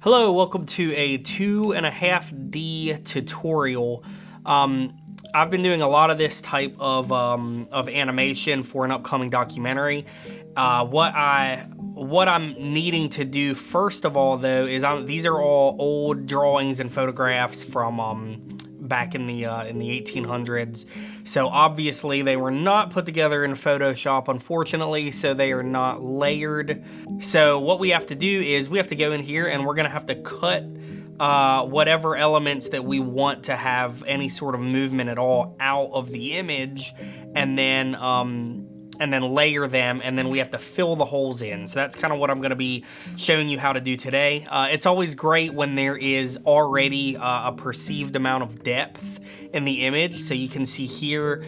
Hello, welcome to a 2.5D tutorial. I've been doing a lot of this type of animation for an upcoming documentary. What I'm needing to do first of all, though, is these are all old drawings and photographs from back in the 1800s. So obviously they were not put together in Photoshop, unfortunately, so they are not layered. So what we have to do is we have to go in here and we're gonna have to cut whatever elements that we want to have any sort of movement at all out of the image, and then layer them, and then we have to fill the holes in. So that's kind of what I'm going to be showing you how to do today. It's always great when there is already a perceived amount of depth in the image. So you can see here,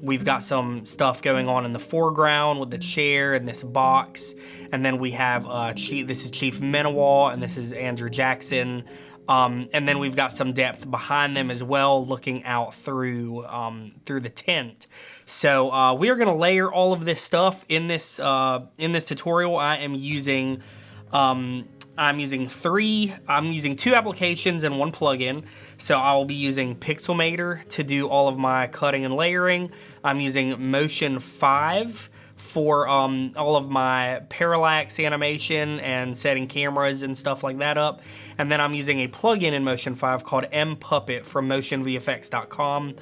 we've got some stuff going on in the foreground with the chair and this box. And then we have, this is Chief Menawal, and this is Andrew Jackson. And then we've got some depth behind them as well, looking out through the tent. So we are going to layer all of this stuff in this tutorial. I'm using two applications and one plugin. So I'll be using Pixelmator to do all of my cutting and layering. I'm using Motion 5 for all of my parallax animation and setting cameras and stuff like that up. And then I'm using a plugin in Motion 5 called mPuppet from motionvfx.com.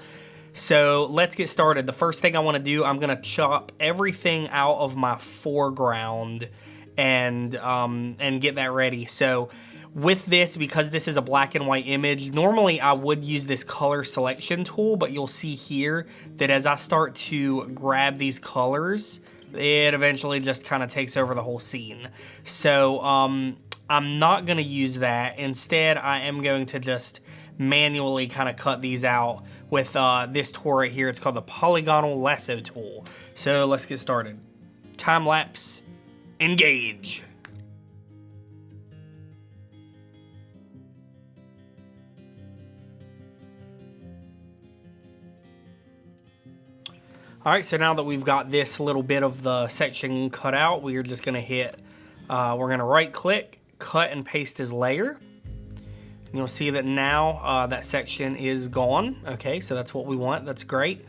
So let's get started. The first thing I want to do, I'm going to chop everything out of my foreground and get that ready. So with this, because this is a black and white image, normally I would use this color selection tool, but you'll see here that as I start to grab these colors, it eventually just kind of takes over the whole scene. So I'm not going to use that. Instead, I am going to just manually kind of cut these out with this tool right here. It's called the polygonal lasso tool. So let's get started. Time lapse, engage. All right, so now that we've got this little bit of the section cut out, we are just gonna hit, we're gonna right click, cut and paste as layer. And you'll see that now that section is gone. Okay, so that's what we want, that's great.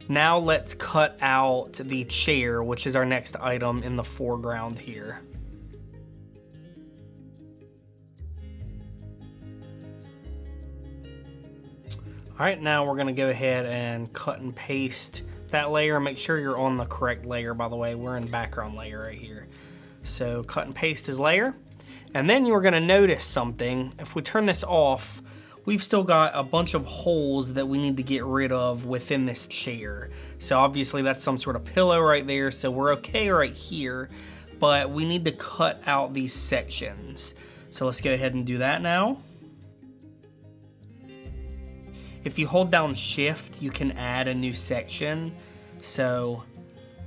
Now let's cut out the chair, which is our next item in the foreground here. All right, now we're gonna go ahead and cut and paste that layer. Make sure you're on the correct layer, by the way. We're in background layer right here. So cut and paste as layer. And then you're gonna notice something. If we turn this off, we've still got a bunch of holes that we need to get rid of within this chair. So obviously that's some sort of pillow right there, so we're okay right here, but we need to cut out these sections. So let's go ahead and do that now. If you hold down Shift, you can add a new section. So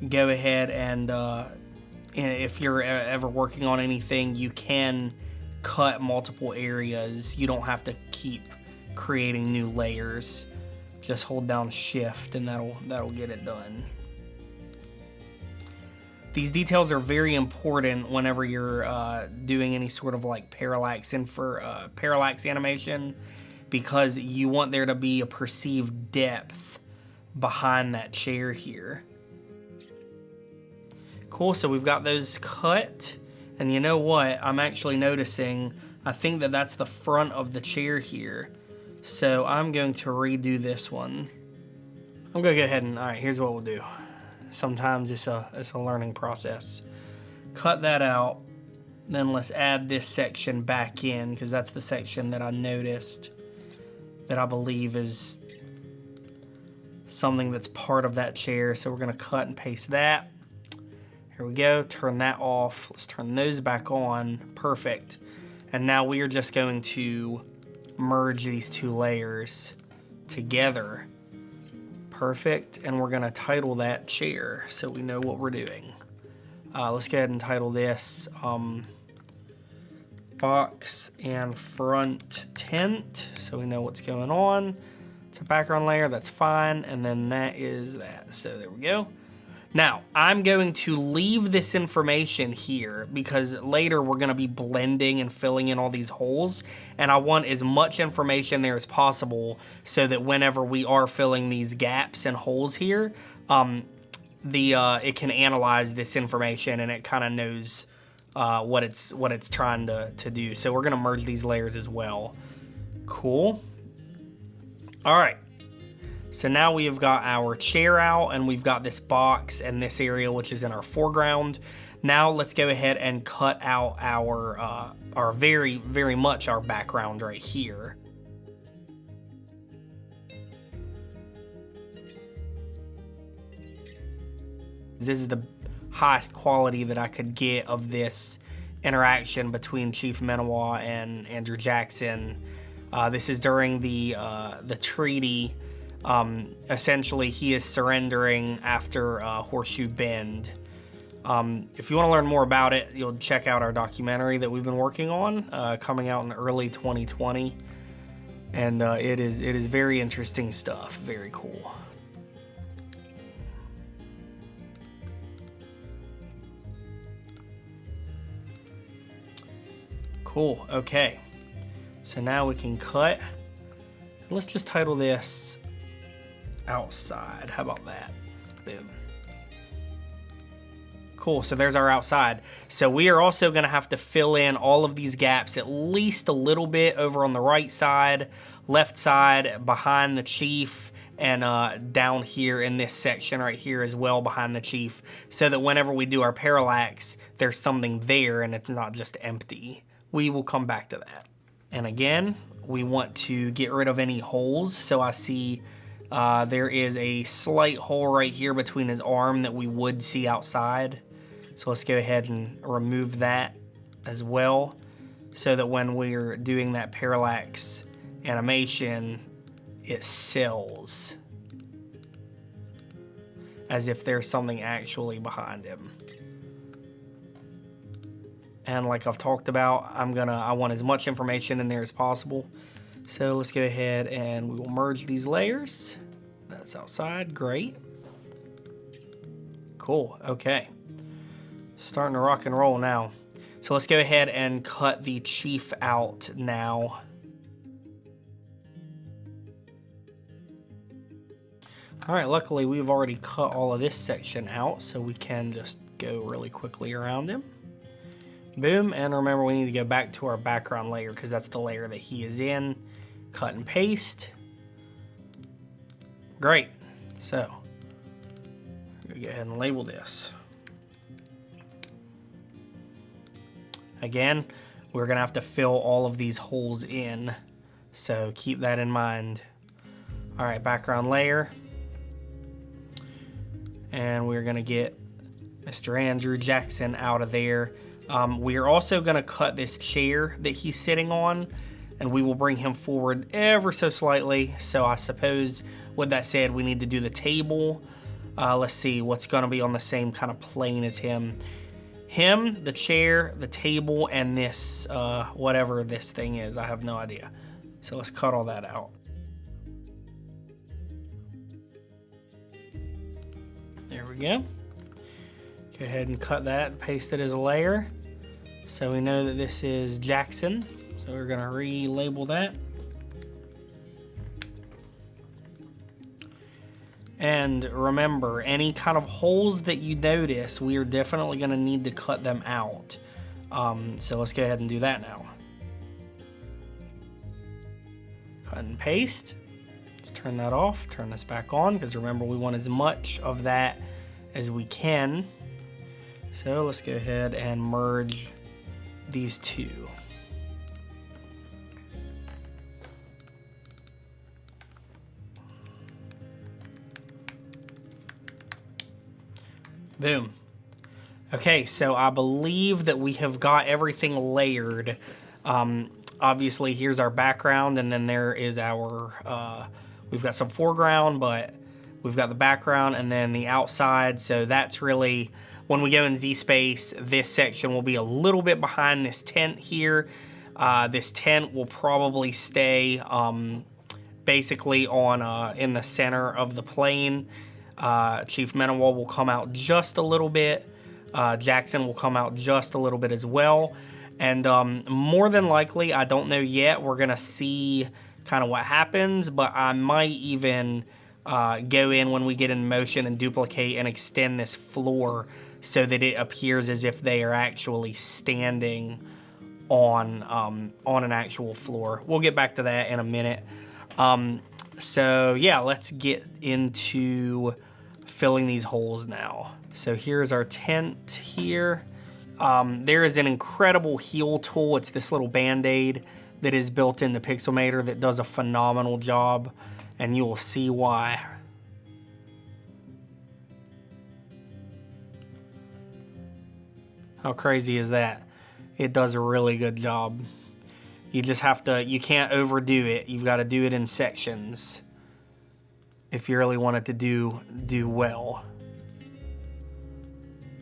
go ahead and if you're ever working on anything, you can cut multiple areas. You don't have to keep creating new layers. Just hold down Shift and that'll get it done. These details are very important whenever you're doing any sort of like parallax animation, because you want there to be a perceived depth behind that chair here. Cool, so we've got those cut, and you know what? I'm actually noticing, I think that that's the front of the chair here. So I'm going to redo this one. I'm gonna go ahead and, all right, here's what we'll do. Sometimes it's a learning process. Cut that out, then let's add this section back in, because that's the section that I noticed that I believe is something that's part of that chair. So we're gonna cut and paste that. Here we go, turn that off. Let's turn those back on, perfect. And now we are just going to merge these two layers together. Perfect, and we're gonna title that chair so we know what we're doing. Let's go ahead and title this box and front tent, so we know what's going on. It's a background layer, that's fine, and then that is that. So there we go. Now, I'm going to leave this information here because later we're going to be blending and filling in all these holes, and I want as much information there as possible so that whenever we are filling these gaps and holes here, it can analyze this information and it kind of knows what it's trying to do. So we're going to merge these layers as well. Cool. All right. So now we have got our chair out, and we've got this box and this area, which is in our foreground. Now let's go ahead and cut out our very, very much our background right here. This is the highest quality that I could get of this interaction between Chief Manawa and Andrew Jackson. This is during the treaty. Essentially, he is surrendering after Horseshoe Bend. If you want to learn more about it, you'll check out our documentary that we've been working on, coming out in early 2020. And it is very interesting stuff. Very cool. Cool. Okay. So now we can cut. Let's just title this outside. How about that? Boom. Cool, so there's our outside. So we are also gonna have to fill in all of these gaps at least a little bit over on the right side, left side, behind the chief, and down here in this section right here as well behind the chief, so that whenever we do our parallax, there's something there and it's not just empty. We will come back to that. And again, we want to get rid of any holes. So I see there is a slight hole right here between his arm that we would see outside. So let's go ahead and remove that as well, so that when we're doing that parallax animation, it sells as if there's something actually behind him. And like I've talked about, I want as much information in there as possible. So let's go ahead and we will merge these layers. That's outside, great. Cool, okay. Starting to rock and roll now. So let's go ahead and cut the chief out now. All right, luckily we've already cut all of this section out, so we can just go really quickly around him. Boom, and remember we need to go back to our background layer because that's the layer that he is in. Cut and paste. Great, so I'm gonna go ahead and label this. Again, we're gonna have to fill all of these holes in, so keep that in mind. All right, background layer. And we're gonna get Mr. Andrew Jackson out of there. We are also gonna cut this chair that he's sitting on, and we will bring him forward ever so slightly. So I suppose with that said, we need to do the table. Let's see what's gonna be on the same kind of plane as him. Him, the chair, the table, and this, whatever this thing is, I have no idea. So let's cut all that out. There we go. Go ahead and cut that and paste it as a layer. So we know that this is Jackson. So we're gonna relabel that. And remember, any kind of holes that you notice, we are definitely gonna need to cut them out. So let's go ahead and do that now. Cut and paste. Let's turn that off, turn this back on, because remember we want as much of that as we can. So let's go ahead and merge these two. Boom. Okay, so I believe that we have got everything layered. Obviously, here's our background, and then there is our, we've got some foreground, but we've got the background and then the outside. So that's really, when we go in Z-Space, this section will be a little bit behind this tent here. This tent will probably stay basically on in the center of the plane. Chief Menawal will come out just a little bit. Jackson will come out just a little bit as well. And more than likely, I don't know yet, we're going to see kind of what happens, but I might even go in when we get in motion and duplicate and extend this floor so that it appears as if they are actually standing on an actual floor. We'll get back to that in a minute. So yeah, let's get into filling these holes now. So here's our tent here. There is an incredible heal tool. It's this little band-aid that is built into Pixelmator that does a phenomenal job, and you will see why. How crazy is that? It does a really good job. You just have to, you can't overdo it. You've got to do it in sections if you really want it to do well.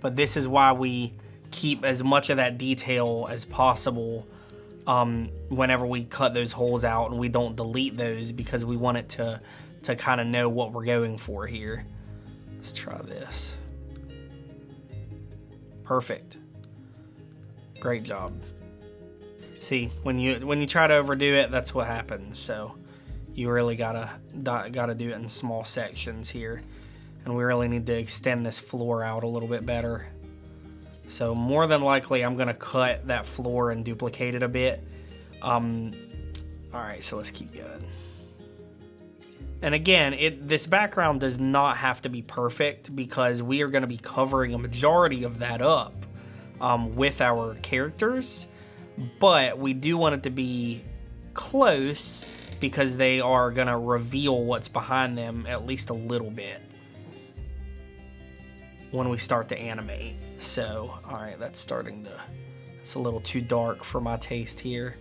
But this is why we keep as much of that detail as possible whenever we cut those holes out, and we don't delete those because we want it to kind of know what we're going for here. Let's try this. Perfect. Great job. See, when you try to overdo it, that's what happens. So you really gotta do it in small sections here, and we really need to extend this floor out a little bit better. So more than likely, I'm gonna cut that floor and duplicate it a bit. All right, so let's keep going. And again, this background does not have to be perfect because we are gonna be covering a majority of that up with our characters, but we do want it to be close because they are gonna reveal what's behind them at least a little bit when we start to animate. So, all right, it's a little too dark for my taste here.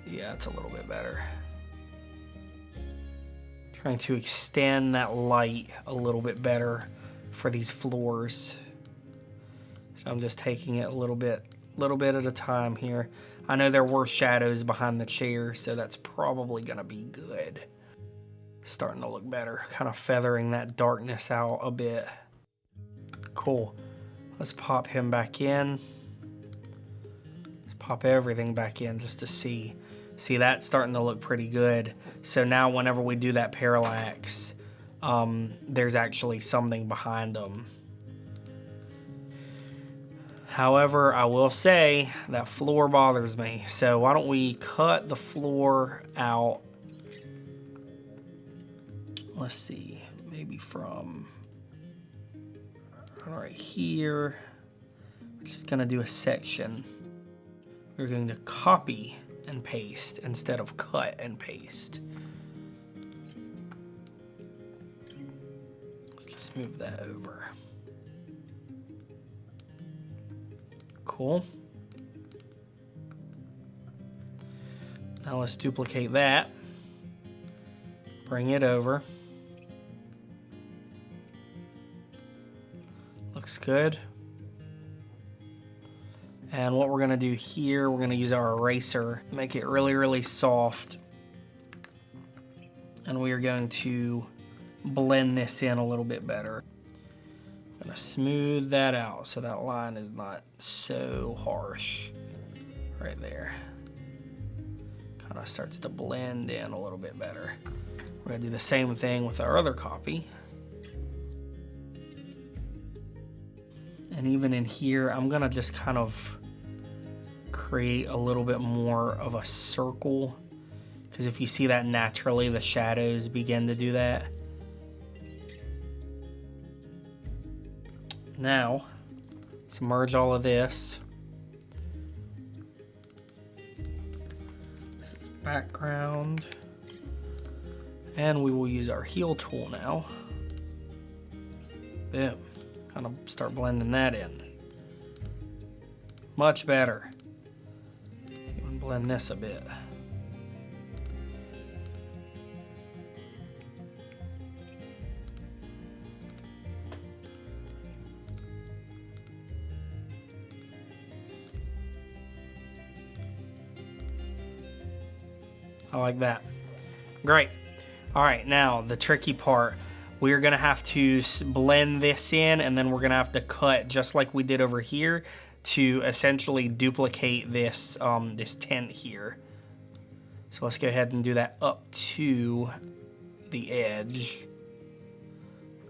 Yeah, it's a little bit better. Trying to extend that light a little bit better for these floors. So I'm just taking it a little bit at a time here. I know there were shadows behind the chair, so that's probably gonna be good. Starting to look better, kind of feathering that darkness out a bit. Cool. Let's pop him back in. Let's pop everything back in just to see. See, that's starting to look pretty good. So now whenever we do that parallax, there's actually something behind them. However, I will say that floor bothers me. So why don't we cut the floor out? Let's see, maybe from right here. We're just gonna do a section. We're going to copy and paste instead of cut and paste. Let's just move that over. Cool. Now let's duplicate that. Bring it over. Looks good. And what we're gonna do here, we're gonna use our eraser, make it really, really soft. And we are going to blend this in a little bit better. I'm gonna smooth that out so that line is not so harsh. Right there. Kind of starts to blend in a little bit better. We're gonna do the same thing with our other copy. And even in here, I'm gonna just kind of create a little bit more of a circle, because if you see that naturally, the shadows begin to do that. Now, let's merge all of this. This is background. And we will use our heal tool now. Boom. Kind of start blending that in. Much better. Even blend this a bit. I like that. Great. All right, now the tricky part. we're gonna have to blend this in, and then we're gonna have to cut just like we did over here to essentially duplicate this, this tint here. So let's go ahead and do that up to the edge.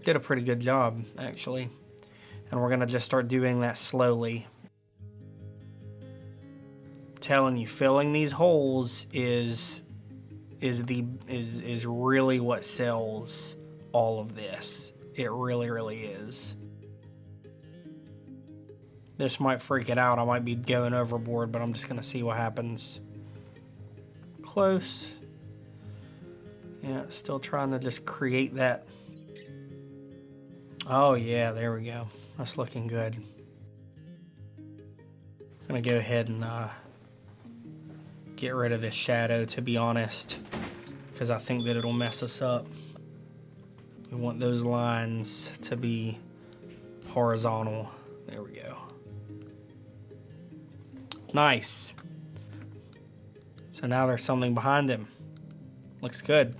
Did a pretty good job, actually. And we're gonna just start doing that slowly. I'm telling you, filling these holes is really what sells all of this. It really, really is. This might freak it out. I might be going overboard, but I'm just gonna see what happens. Close. Yeah, still trying to just create that. Oh yeah, there we go. That's looking good. I'm gonna go ahead and get rid of this shadow, to be honest, because I think that it'll mess us up. We want those lines to be horizontal. There we go. Nice. So now there's something behind him. Looks good.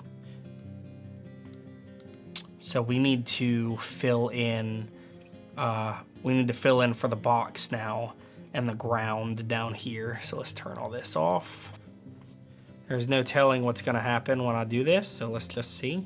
So we need to fill in, for the box now and the ground down here. So let's turn all this off. There's no telling what's gonna happen when I do this, so let's just see.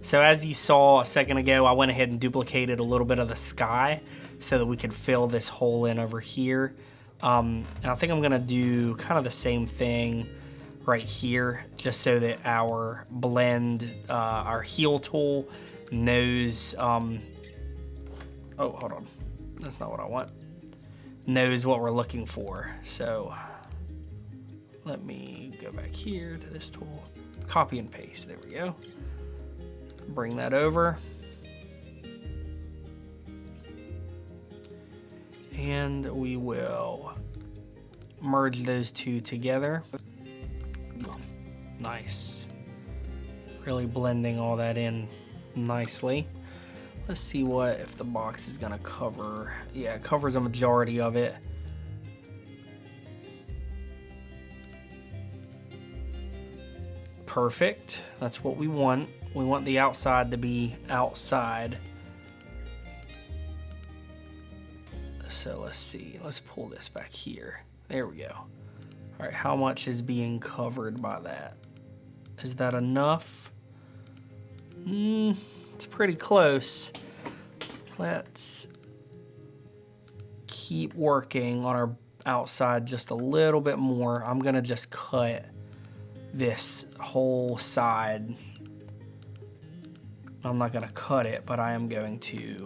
So as you saw a second ago, I went ahead and duplicated a little bit of the sky so that we could fill this hole in over here. And I think I'm gonna do kind of the same thing right here, just so that our blend, our heal tool knows, oh, hold on, that's not what I want, knows what we're looking for. So let me go back here to this tool, copy and paste, there we go. Bring that over. And we will merge those two together. Nice. Really blending all that in nicely. Let's see if the box is gonna cover. Yeah, it covers a majority of it. Perfect. That's what we want. We want the outside to be outside. So let's see. Let's pull this back here. There we go. All right, how much is being covered by that? Is that enough? It's pretty close. Let's keep working on our outside just a little bit more. I'm gonna just cut this whole side. I'm not gonna cut it, but I am going to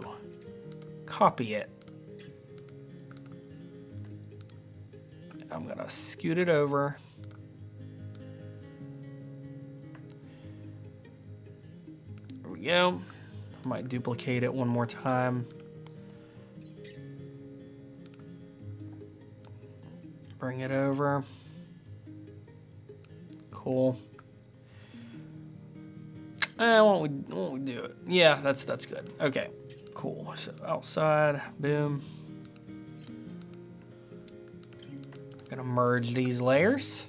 copy it. I'm gonna scoot it over. There we go. I might duplicate it one more time. Bring it over. Cool. Won't we do it? Yeah, that's good. Okay, cool. So outside, boom. Gonna merge these layers.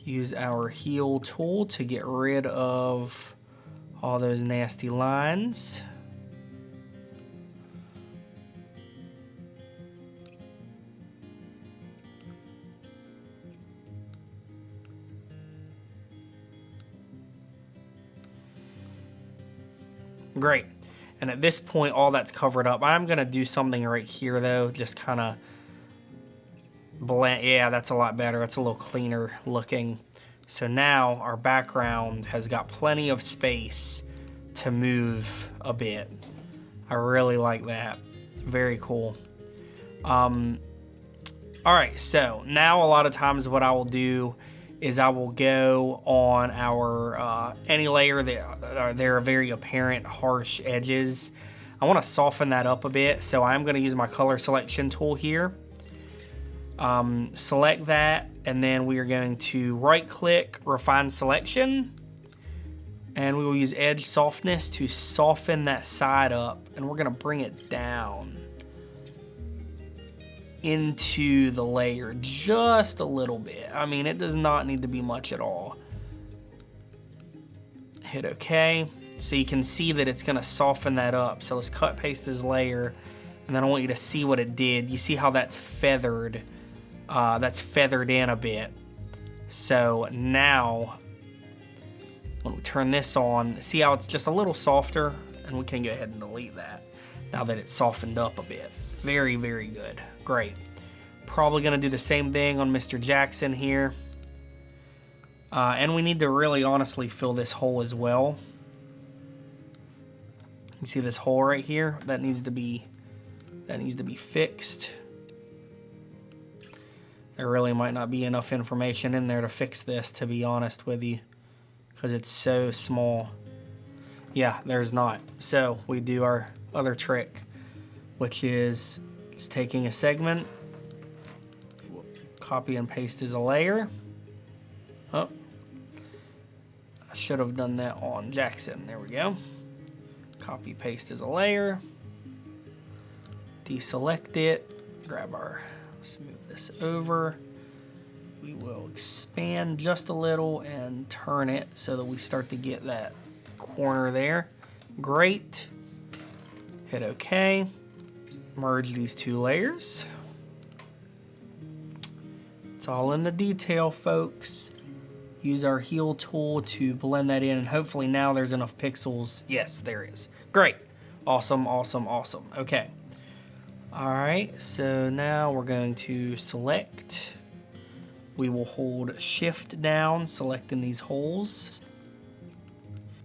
Use our heal tool to get rid of all those nasty lines. Great. And at this point, all that's covered up. I'm gonna do something right here though, just kind of blend. Yeah, that's a lot better. It's a little cleaner looking. So now our background has got plenty of space to move a bit. I really like that. Very cool. All right, so now a lot of times what I will do is I will go on our any layer that there are very apparent harsh edges. I want to soften that up a bit, so I'm going to use my color selection tool here. Select that, and then we are going to right click, refine selection, And we will use edge softness to soften that side up, and we're gonna bring it down into the layer just a little bit. I mean, it does not need to be much at all. Hit OK. So you can see that it's gonna soften that up. So let's cut paste this layer, and then I want you to see what it did. You see how that's feathered? That's feathered in a bit. So now, when we turn this on, see how it's just a little softer? And we can go ahead and delete that now that it's softened up a bit. Very, very good. Great. Probably gonna do the same thing on Mr. Jackson here. And we need to really honestly fill this hole as well. You see this hole right here? That needs to be fixed. There really might not be enough information in there to fix this, to be honest with you, because it's so small. Yeah, there's not. So we do our other trick, which is just taking a segment, copy and paste as a layer. Oh, I should have done that on Jackson. There we go. Copy paste as a layer. Deselect it. Grab our, let's move this over. We will expand just a little and turn it so that we start to get that corner there. Great. Hit OK. Merge these two layers. It's all in the detail, folks. Use our heal tool to blend that in, and hopefully now there's enough pixels. Yes, there is. Great. Awesome, awesome, awesome. Okay. All right, so now we're going to select. We will hold Shift down, selecting these holes.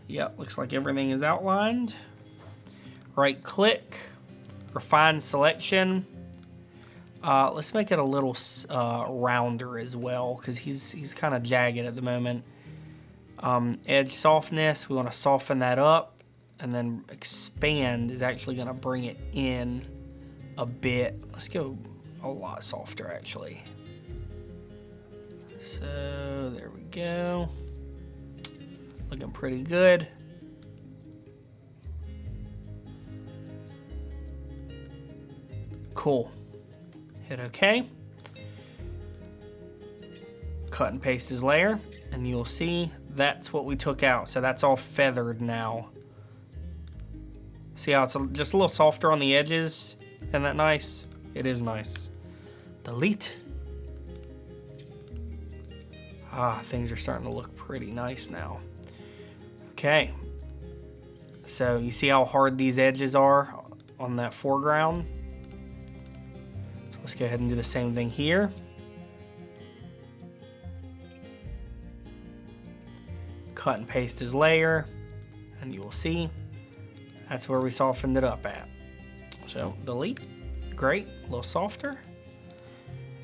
Yep, looks like everything is outlined. Right click, refine selection. Let's make it a little rounder as well, because he's kind of jagged at the moment. Edge softness, we want to soften that up, and then expand is actually going to bring it in a bit. Let's go a lot softer, actually. So there we go. Looking pretty good. Cool. Hit OK. Cut and paste his layer, and you'll see that's what we took out. So that's all feathered now. See how it's just a little softer on the edges? Isn't that nice? It is nice. Delete. Ah, things are starting to look pretty nice now. Okay. So you see how hard these edges are on that foreground? Let's go ahead and do the same thing here. Cut and paste his layer, and you will see that's where we softened it up at. So delete. Great, a little softer.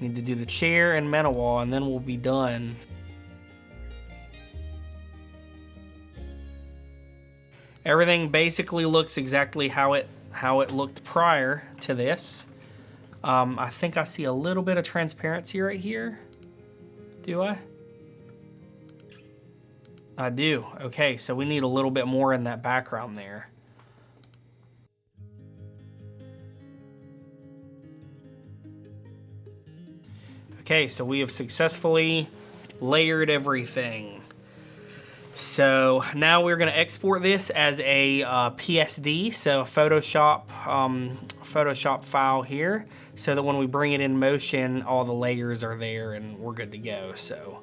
Need to do the chair and metal wall, and then we'll be done. Everything basically looks exactly how it looked prior to this. I think I see a little bit of transparency right here. Do I? I do. Okay, so we need a little bit more in that background there. Okay, so we have successfully layered everything. So now we're going to export this as a PSD, so a Photoshop file here, so that when we bring it in motion, all the layers are there and we're good to go. So,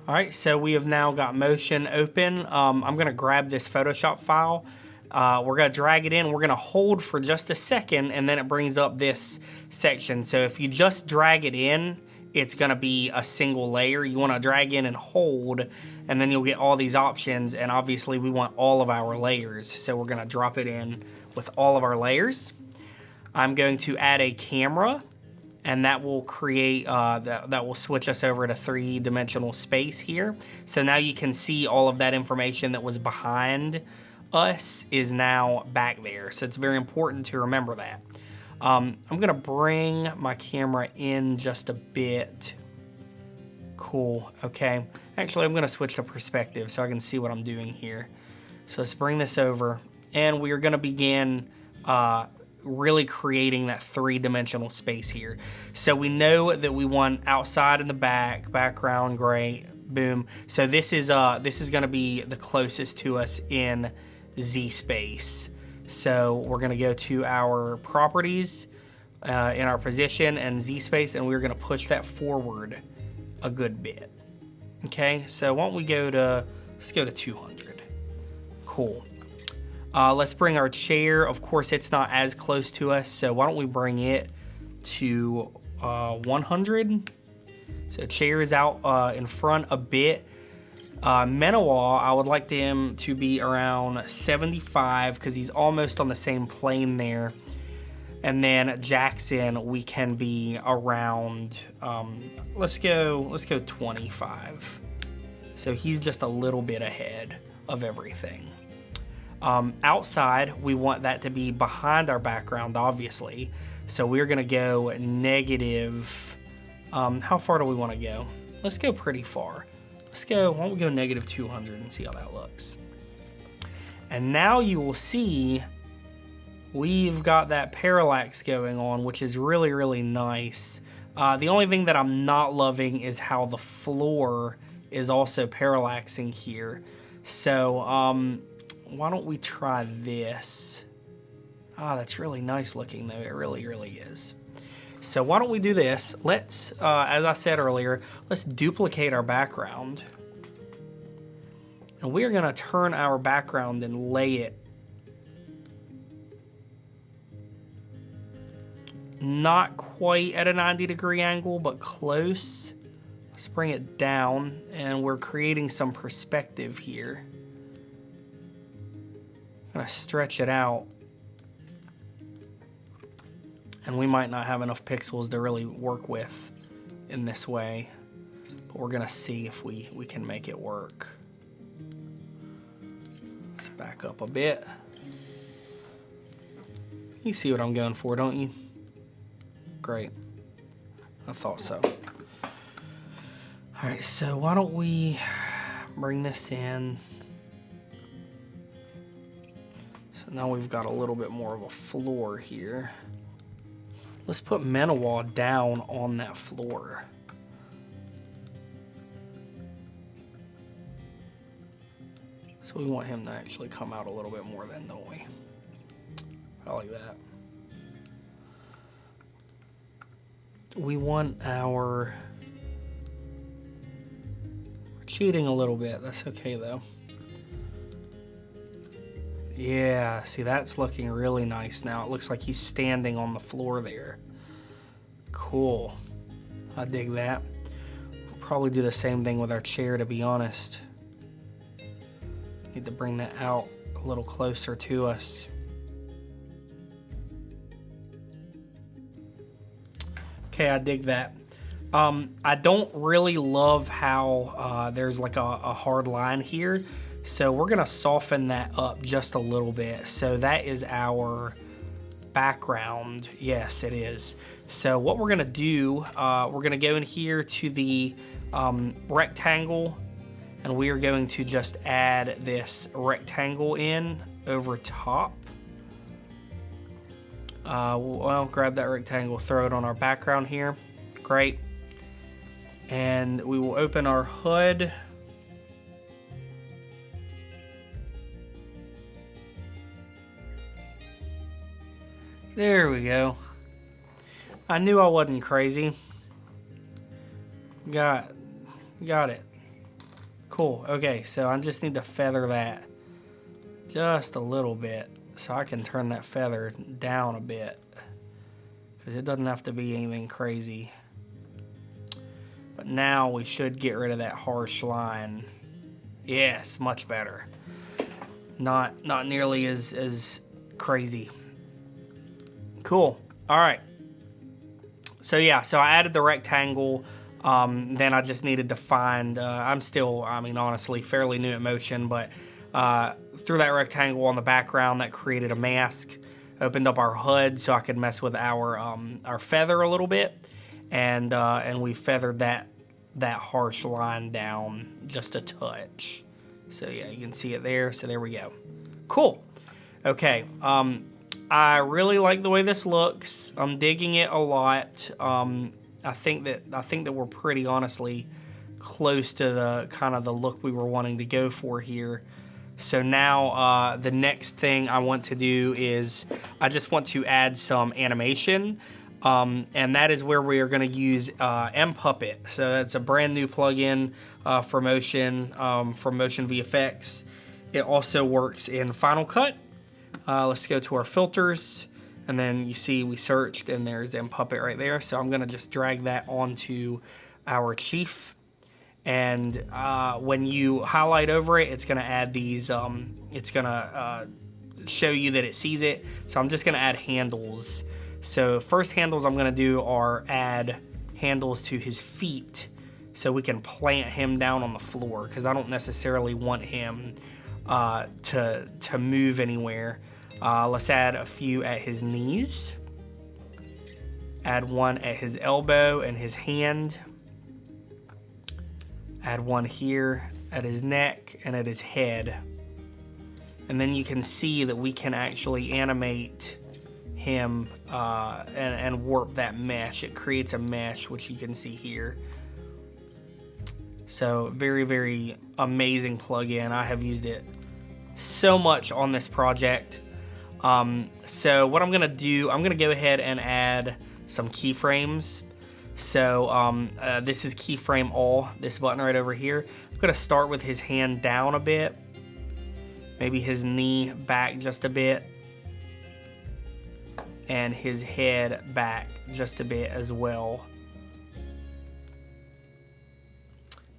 all right, so we have now got motion open. I'm going to grab this Photoshop file. We're going to drag it in. We're going to hold for just a second, and then it brings up this section. So if you just drag it in, it's going to be a single layer. You want to drag in and hold, and then you'll get all these options, and obviously we want all of our layers, so we're going to drop it in with all of our layers. I'm going to add a camera, and that will create, that will switch us over to 3-dimensional space here. So now you can see all of that information that was behind us is now back there, so it's very important to remember that. I'm gonna bring my camera in just a bit. Cool, okay. Actually, I'm gonna switch to perspective so I can see what I'm doing here. So let's bring this over, and we are gonna begin really creating that three-dimensional space here. So we know that we want outside and the background gray, boom. So this is gonna be the closest to us in Z space. So we're gonna go to our properties in our position and Z space, and we're gonna push that forward a good bit. Okay, so why don't we let's go to 200. Cool. Let's bring our chair. Of course, it's not as close to us, so why don't we bring it to 100? So chair is out in front a bit. Menawa, I would like him to be around 75 because he's almost on the same plane there. And then Jackson, we can be around, let's go 25. So he's just a little bit ahead of everything. Outside, we want that to be behind our background, obviously. So we're gonna go negative, how far do we wanna go? Let's go pretty far. Why don't we go negative 200 and see how that looks. And now you will see we've got that parallax going on, which is really, really nice. The only thing that I'm not loving is how the floor is also parallaxing here. So why don't we try this? That's really nice looking though. It really, really is. So why don't we do this? Let's, as I said earlier, let's duplicate our background. And we are gonna turn our background and lay it not quite at a 90-degree angle, but close. Let's bring it down, and we're creating some perspective here. Gonna stretch it out. And we might not have enough pixels to really work with in this way, but we're gonna see if we can make it work. Let's back up a bit. You see what I'm going for, don't you? Great. I thought so. All right, so why don't we bring this in? So now we've got a little bit more of a floor here. Let's put Menawa down on that floor. So we want him to actually come out a little bit more then, don't we? I like that. We want our... We're cheating a little bit. That's okay, though. Yeah, see, that's looking really nice now. It looks like he's standing on the floor there. Cool. I dig that. We'll probably do the same thing with our chair, to be honest. Need to bring that out a little closer to us. Okay, I dig that. I don't really love how there's like a hard line here. So we're gonna soften that up just a little bit. So that is our background. Yes, it is. So what we're gonna do, we're gonna go in here to the rectangle, and we are going to just add this rectangle in over top. Well, grab that rectangle, throw it on our background here. Great. And we will open our hood. There we go. I knew I wasn't crazy. Got it. Cool. Okay, so I just need to feather that just a little bit so I can turn that feather down a bit, because it doesn't have to be anything crazy. But now we should get rid of that harsh line. Yes, much better. Not nearly as crazy. Cool. All right. So yeah, so I added the rectangle. Then I just needed to find, I'm still, I mean, honestly, fairly new at motion, but through that rectangle on the background, that created a mask, opened up our HUD so I could mess with our feather a little bit, and we feathered that that harsh line down just a touch. So yeah, you can see it there. So there we go. Cool. Okay. I really like the way this looks. I'm digging it a lot. I think that we're pretty honestly close to the kind of the look we were wanting to go for here. So now the next thing I want to do is I just want to add some animation. And that is where we are going to use mPuppet. So that's a brand new plugin for Motion VFX. It also works in Final Cut. Let's go to our filters, and then you see we searched and there's mPuppet right there. So I'm going to just drag that onto our chief. And when you highlight over it, it's going to add these, it's going to show you that it sees it. So I'm just going to add handles. So first handles I'm going to do are add handles to his feet so we can plant him down on the floor, because I don't necessarily want him to move anywhere. Let's add a few at his knees. Add one at his elbow and his hand. Add one here at his neck and at his head. And then you can see that we can actually animate him and warp that mesh. It creates a mesh, which you can see here. So very, very amazing plugin. I have used it so much on this project. So what I'm gonna do, I'm gonna go ahead and add some keyframes. So this is keyframe all, this button right over here. I'm gonna start with his hand down a bit, maybe his knee back just a bit, and his head back just a bit as well.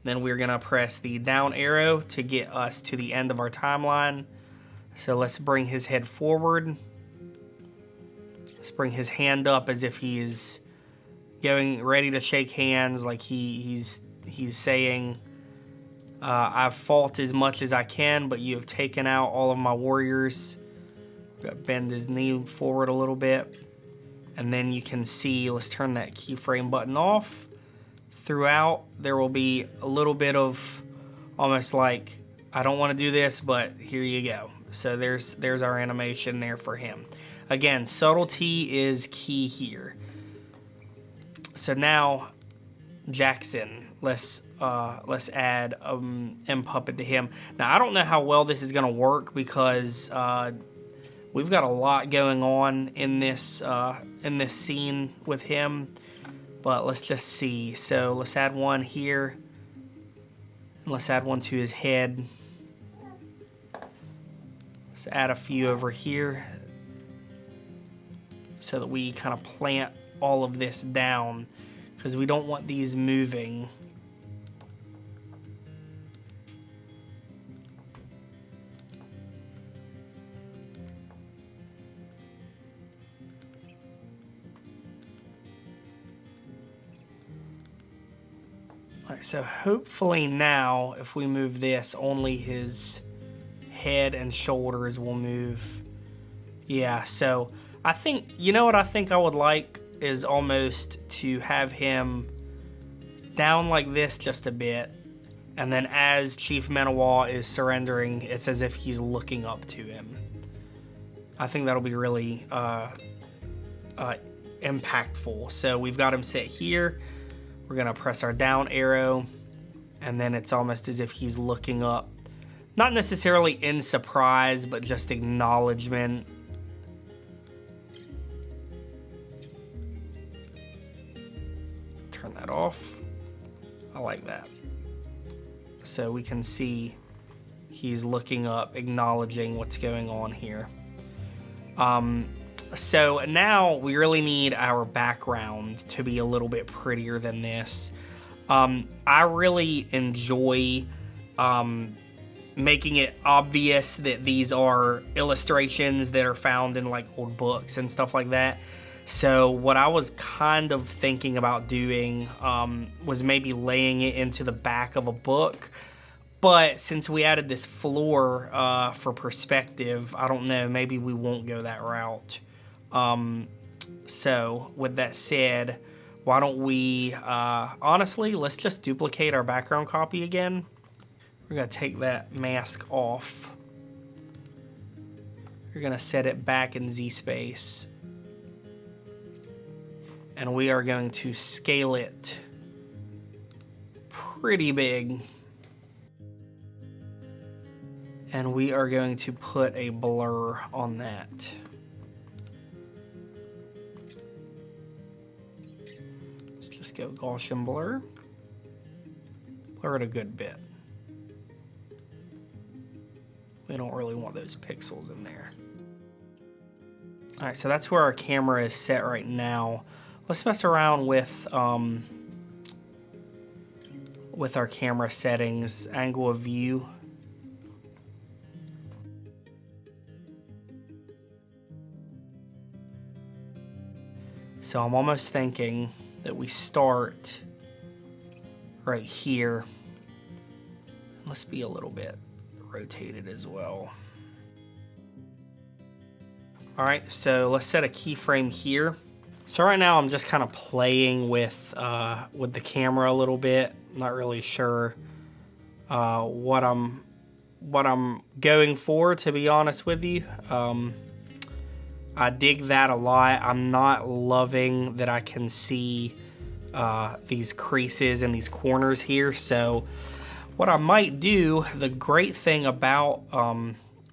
Then we're gonna press the down arrow to get us to the end of our timeline. So let's bring his head forward. Let's bring his hand up as if he is getting ready to shake hands, like he's saying, I've fought as much as I can, but you have taken out all of my warriors. Bend his knee forward a little bit, and then you can see, let's turn that keyframe button off. Throughout there will be a little bit of almost like, I don't want to do this, but here you go. So there's our animation there for him. Again, subtlety is key here. So now Jackson, let's add mPuppet to him. Now I don't know how well this is gonna work, because we've got a lot going on in this scene with him, but let's just see. So let's add one here, and let's add one to his head. Let's add a few over here so that we kind of plant all of this down, because we don't want these moving. Alright, so hopefully now if we move this, only his head and shoulders will move. Yeah, so I think, you know what I think I would like is almost to have him down like this just a bit, and then as Chief Manawa is surrendering, it's as if he's looking up to him. I think that'll be really impactful. So we've got him set here. We're gonna press our down arrow, and then it's almost as if he's looking up. Not necessarily in surprise, but just acknowledgement. Turn that off. I like that. So we can see he's looking up, acknowledging what's going on here. So now we really need our background to be a little bit prettier than this. I really enjoy making it obvious that these are illustrations that are found in like old books and stuff like that. So what I was kind of thinking about doing was maybe laying it into the back of a book. But since we added this floor for perspective, I don't know, maybe we won't go that route. So with that said, why don't we, honestly, let's just duplicate our background copy again. We're gonna take that mask off. We're gonna set it back in Z space. And we are going to scale it pretty big. And we are going to put a blur on that. Let's just go Gaussian blur. Blur it a good bit. We don't really want those pixels in there. All right, so that's where our camera is set right now. Let's mess around with our camera settings, angle of view. So I'm almost thinking that we start right here. Let's be a little bit rotated as well. All right, so let's set a keyframe here. So right now I'm just kind of playing with the camera a little bit. Not really sure what I'm going for, to be honest with you. I dig that a lot. I'm not loving that I can see these creases and these corners here. So what I might do, the great thing about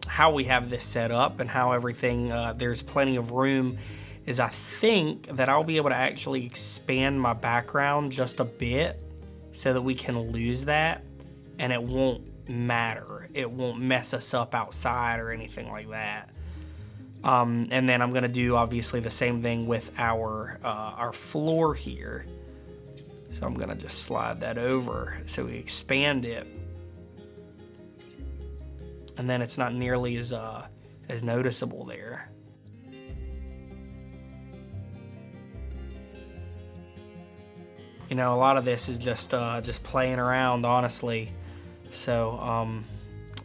how we have this set up and how everything, there's plenty of room, is I think that I'll be able to actually expand my background just a bit so that we can lose that and it won't matter. It won't mess us up outside or anything like that. And then I'm gonna do obviously the same thing with our floor here. So I'm gonna just slide that over so we expand it. And then it's not nearly as noticeable there. You know, a lot of this is just playing around, honestly. So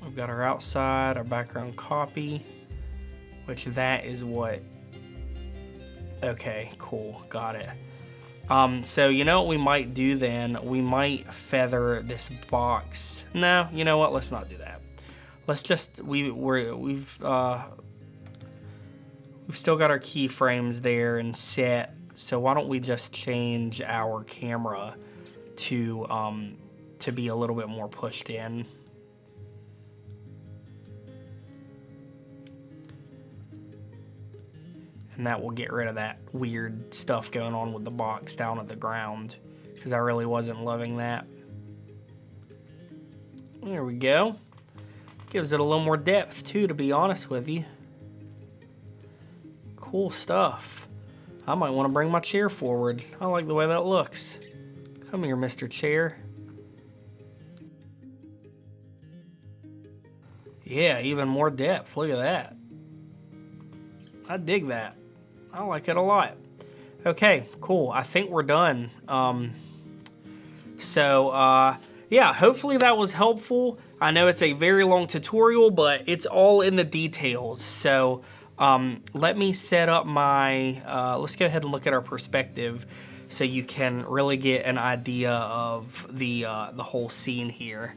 we've got our outside, our background copy, which that is what. Okay, cool, got it. So you know what we might do then? We might feather this box. No, you know what? Let's not do that. Let's just we've still got our keyframes there and set. So why don't we just change our camera to be a little bit more pushed in. And that will get rid of that weird stuff going on with the box down at the ground, because I really wasn't loving that. There we go. Gives it a little more depth too, to be honest with you. Cool stuff. I might want to bring my chair forward. I like the way that looks. Come here, Mr. Chair. Yeah, even more depth. Look at that. I dig that. I like it a lot. Okay, cool. I think we're done. Yeah, hopefully that was helpful. I know it's a very long tutorial, but it's all in the details. So let me set up my, let's go ahead and look at our perspective so you can really get an idea of the whole scene here.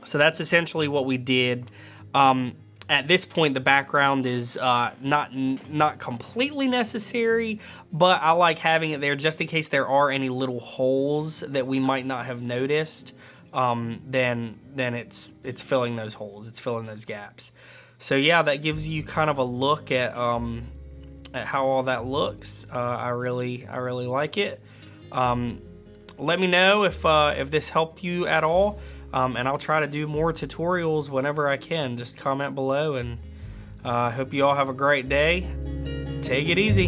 So that's essentially what we did. At this point, the background is not completely necessary, but I like having it there just in case there are any little holes that we might not have noticed. Then it's filling those holes, it's filling those gaps. So yeah, that gives you kind of a look at how all that looks. I really like it. Let me know if this helped you at all. And I'll try to do more tutorials whenever I can. Just comment below, and I hope you all have a great day. Take it easy.